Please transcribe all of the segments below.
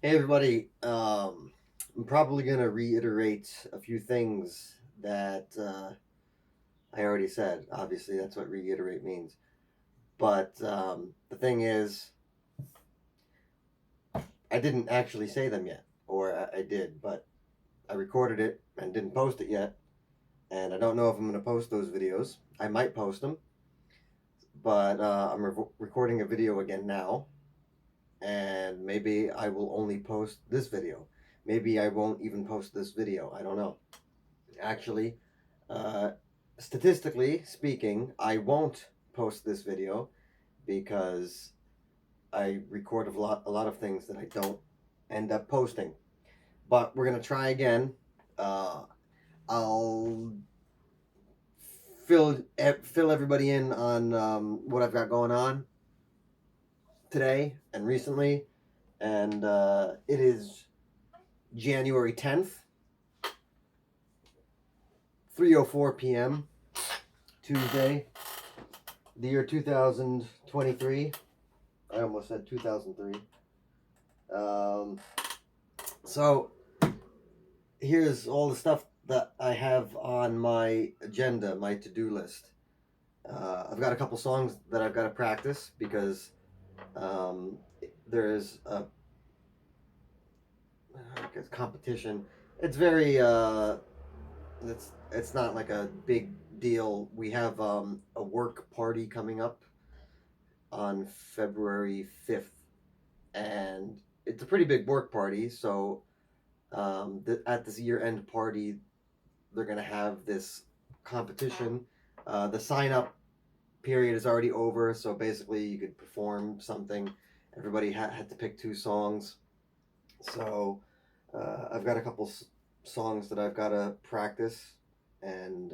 Hey everybody, I'm probably gonna reiterate a few things that I already said. Obviously, that's what reiterate means. But the thing is, I didn't actually say them yet, or I did, but I recorded it and didn't post it yet, and I don't know if I'm gonna post those videos. I might post them, but I'm recording a video again now, and maybe I will only post this video. Maybe I won't even post this video. I don't know. Actually, uh, statistically speaking, I won't post this video because I record a lot of things that I don't end up posting. But we're gonna try again. Uh, I'll fill everybody in on what I've got going on today and recently, and it is January 10th, 3:04 p.m. Tuesday, the year 2023. I almost said 2003. Um, so here's all the stuff that I have on my agenda, my to-do list. I've got a couple songs that I've got to practice because um, there's a I guess competition. It's very it's not like a big deal. We have a work party coming up on February 5th, and it's a pretty big work party. So at this year-end party, they're gonna have this competition. The sign-up period is already over, so basically you could perform something. Everybody had to pick two songs. So I've got a couple songs that I've got to practice, and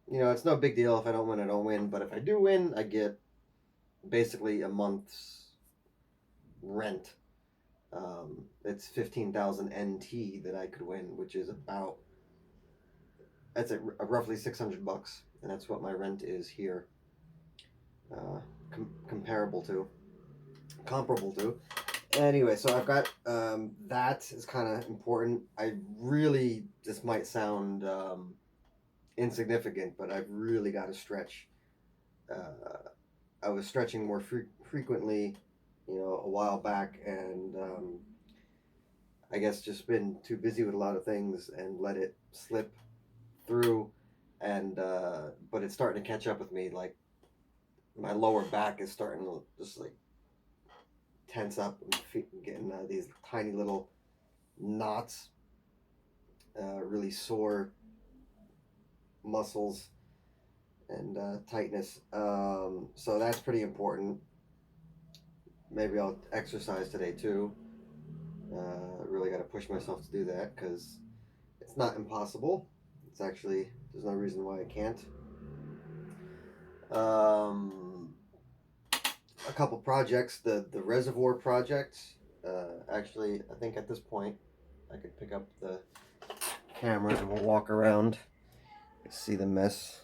it's no big deal if I don't win. I don't win, but if I do win, I get basically a month's rent. It's 15,000 NT that I could win, which is about that's roughly $600, and that's what my rent is here. Comparable to, comparable to. Anyway, so I've got that is kind of important. I really this might sound insignificant, but I've really got to stretch. I was stretching more frequently, a while back, and I guess just been too busy with a lot of things and let it slip through. And but it's starting to catch up with me. Like my lower back is starting to just like tense up and getting these tiny little knots, really sore muscles and tightness. So that's pretty important. Maybe I'll exercise today too. Really got to push myself to do that because it's not impossible. It's actually there's no reason why I can't. Um, a couple projects. The reservoir project. Actually, I think at this point, I could pick up the cameras and we'll walk around, see the mess,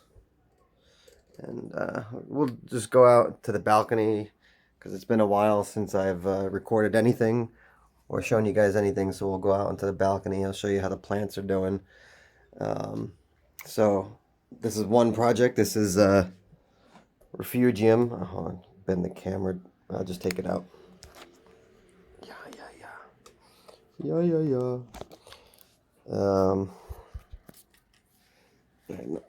and we'll just go out to the balcony because it's been a while since I've recorded anything or shown you guys anything. So we'll go out onto the balcony. I'll show you how the plants are doing. Um, so this is one project. This is refugium. Hold on, bend the camera. I'll just take it out. Yeah, yeah, yeah, yeah, yeah, yeah.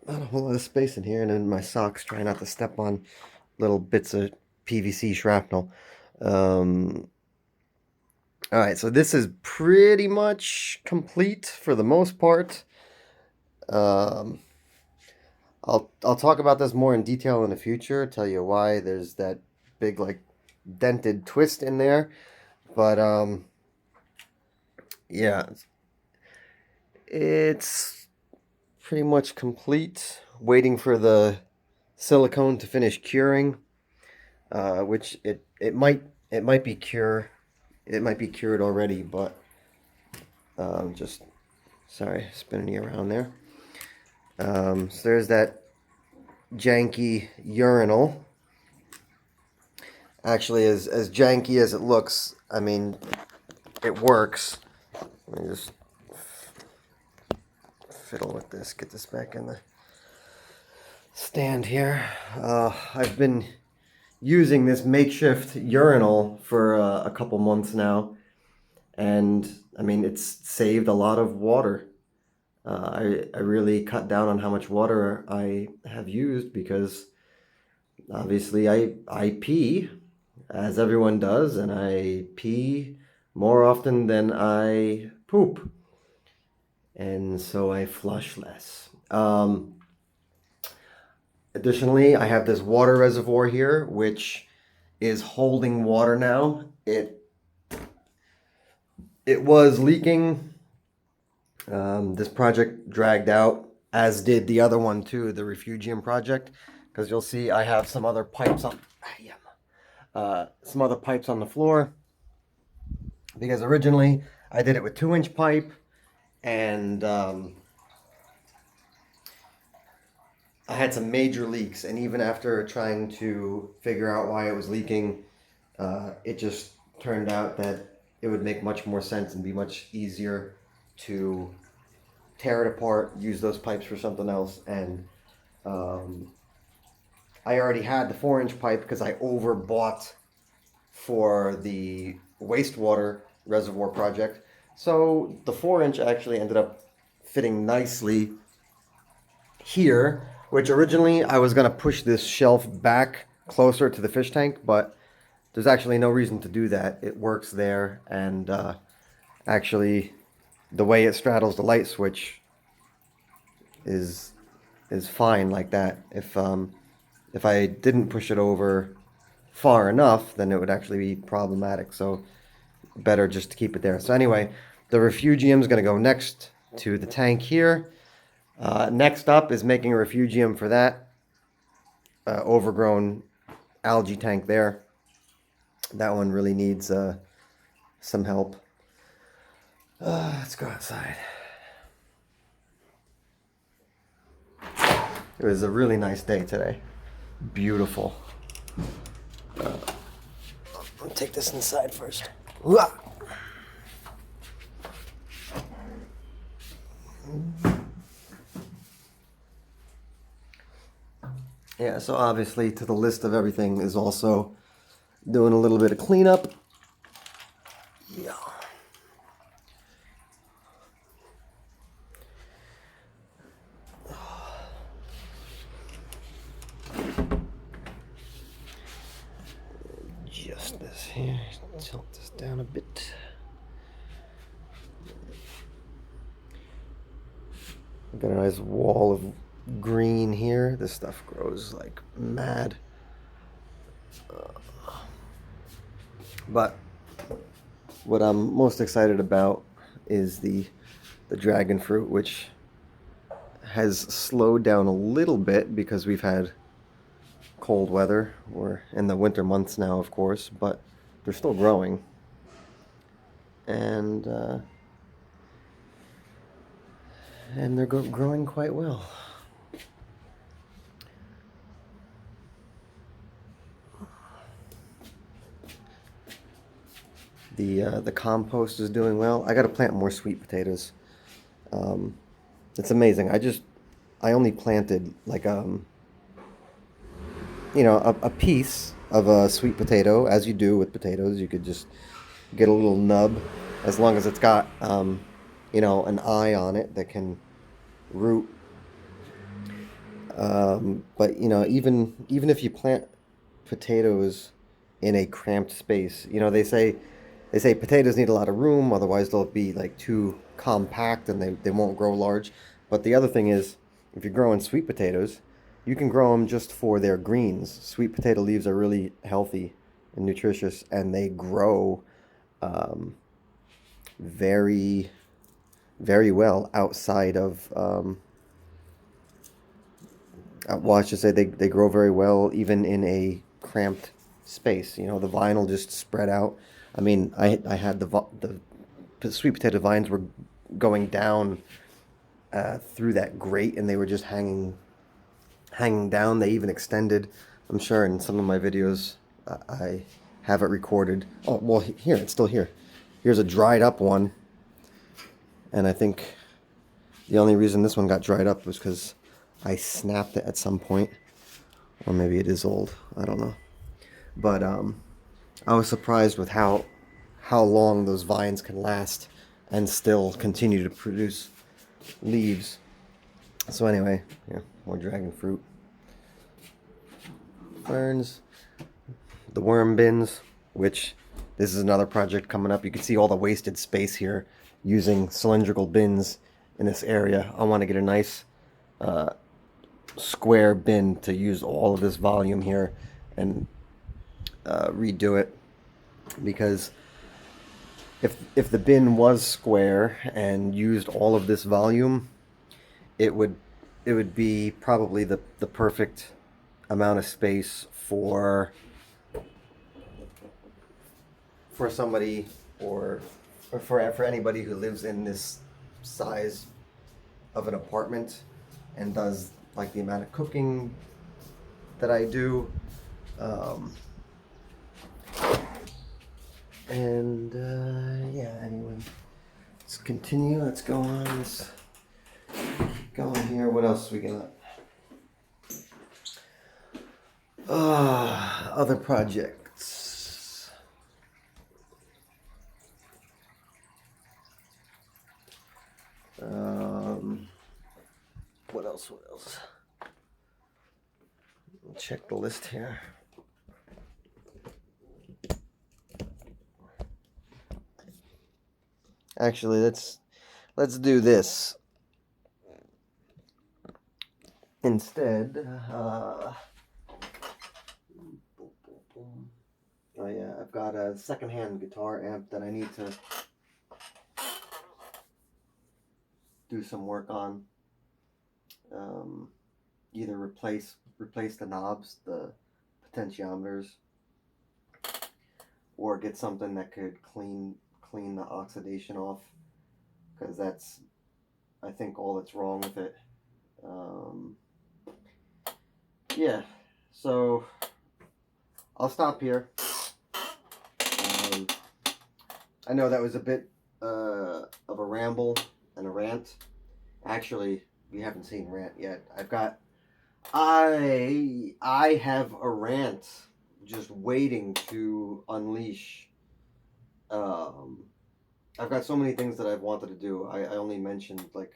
Not a whole lot of space in here, and then my socks. Try not to step on little bits of PVC shrapnel. Um, all right, so this is pretty much complete for the most part. Um, I'll talk about this more in detail in the future. Tell you why there's that big like dented twist in there, but yeah, it's pretty much complete. Waiting for the silicone to finish curing, which it might be cured already, but just sorry spinning you around there. So there's that janky urinal. Actually, as janky as it looks, I mean, it works. Let me just fiddle with this, get this back in the stand here. I've been using this makeshift urinal for a couple months now, and I mean, it's saved a lot of water. I really cut down on how much water I have used because obviously I pee, as everyone does, and I pee more often than I poop, and so I flush less. Additionally, I have this water reservoir here, which is holding water now. It was leaking. This project dragged out, as did the other one too, the refugium project, because you'll see I have some other pipes on. Some other pipes on the floor, because originally I did it with 2-inch pipe, and I had some major leaks, and even after trying to figure out why it was leaking, it just turned out that it would make much more sense and be much easier to tear it apart, use those pipes for something else, and I already had the 4-inch pipe because I overbought for the wastewater reservoir project. So the 4-inch actually ended up fitting nicely here, which originally I was going to push this shelf back closer to the fish tank, but there's actually no reason to do that. It works there, and actually the way it straddles the light switch is fine like that. If I didn't push it over far enough, then it would actually be problematic. So better just to keep it there. So anyway, the refugium is going to go next to the tank here. Next up is making a refugium for that overgrown algae tank there. That one really needs some help. Let's go outside. It was a really nice day today. Beautiful. I'll take this inside first. Yeah, so obviously to the list of everything is also doing a little bit of cleanup. Yeah. Just this here, tilt this down a bit. I've got a nice wall of green here. This stuff grows like mad. But what I'm most excited about is the dragon fruit, which has slowed down a little bit because we've had cold weather. We're in the winter months now, of course, but they're still growing. And they're growing quite well. The compost is doing well. I got to plant more sweet potatoes. It's amazing. I only planted like a piece of a sweet potato, as you do with potatoes. You could just get a little nub, as long as it's got an eye on it that can root. But even if you plant potatoes in a cramped space, they say potatoes need a lot of room, otherwise they'll be like too compact and they won't grow large. But the other thing is, if you're growing sweet potatoes, you can grow them just for their greens. Sweet potato leaves are really healthy and nutritious, and they grow very, very well outside of, I should say they grow very well even in a cramped space. The vine will just spread out. I mean, I had the sweet potato vines were going down through that grate, and they were just hanging down. They even extended. I'm sure in some of my videos I have it recorded. Oh, well, here, it's still here. Here's a dried up one, and I think the only reason this one got dried up was because I snapped it at some point, or maybe it is old. I don't know. But I was surprised with how long those vines can last and still continue to produce leaves. So anyway, yeah, more dragon fruit. Ferns, the worm bins, which this is another project coming up. You can see all the wasted space here using cylindrical bins in this area. I want to get a nice square bin to use all of this volume here and redo it, because if the bin was square and used all of this volume, it would be probably the perfect amount of space for somebody, or for anybody who lives in this size of an apartment and does like the amount of cooking that I do. Yeah, anyway, let's continue. Let's go on. Let's go on here. What else we got? Other projects. What else? What else? Check the list here. Actually, let's do this instead. Oh yeah, I've got a secondhand guitar amp that I need to do some work on. Either replace the knobs, the potentiometers, or get something that could clean the oxidation off, because that's, I think, all that's wrong with it. Yeah, so I'll stop here. I know that was a bit of a ramble and a rant. Actually, we haven't seen rant yet. I have a rant just waiting to unleash. I've got so many things that I've wanted to do. I only mentioned like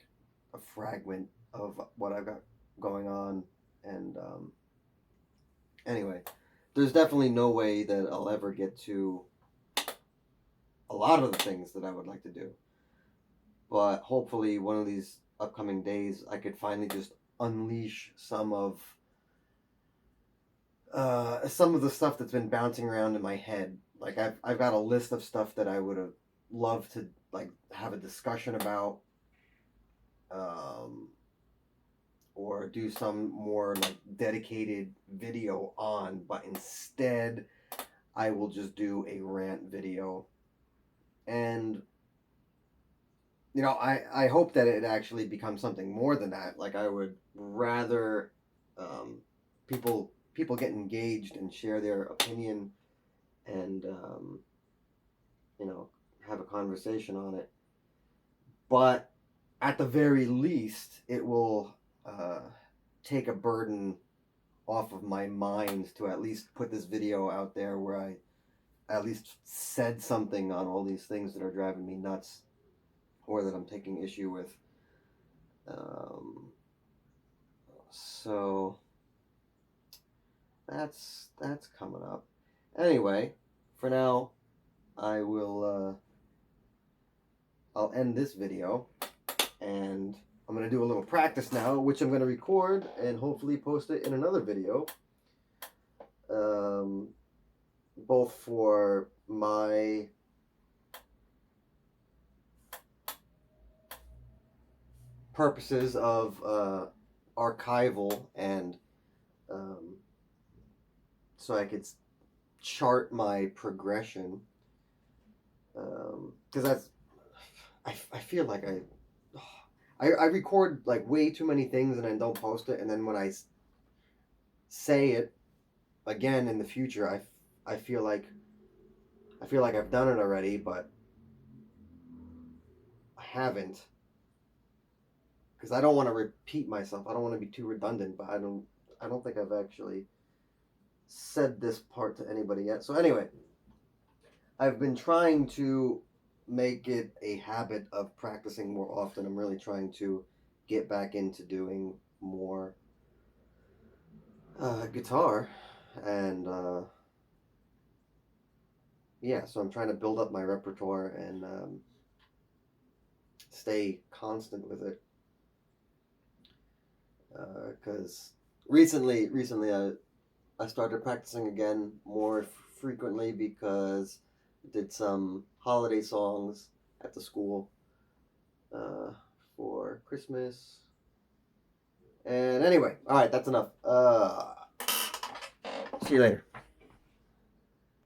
a fragment of what I've got going on, and anyway, there's definitely no way that I'll ever get to a lot of the things that I would like to do. But hopefully, one of these upcoming days, I could finally just unleash some of the stuff that's been bouncing around in my head. Like I've got a list of stuff that I would have loved to like have a discussion about, or do some more like dedicated video on. But instead, I will just do a rant video, and I hope that it actually becomes something more than that. Like I would rather people get engaged and share their opinion, and have a conversation on it. But at the very least, it will take a burden off of my mind to at least put this video out there where I at least said something on all these things that are driving me nuts, or that I'm taking issue with. So that's coming up. Anyway, for now, I'll end this video, and I'm going to do a little practice now, which I'm going to record and hopefully post it in another video, both for my purposes of archival, and so I could chart my progression, because I feel like I record like way too many things and then don't post it, and then when I say it again in the future, I feel like I've done it already, but haven't, because I don't want to repeat myself. I don't want to be too redundant, but I don't think I've actually said this part to anybody yet. So anyway, I've been trying to make it a habit of practicing more often. I'm really trying to get back into doing more guitar, and yeah, so I'm trying to build up my repertoire and stay constant with it. Because recently I started practicing again more frequently because I did some holiday songs at the school uh, for Christmas. And anyway, all right, that's enough. See you later.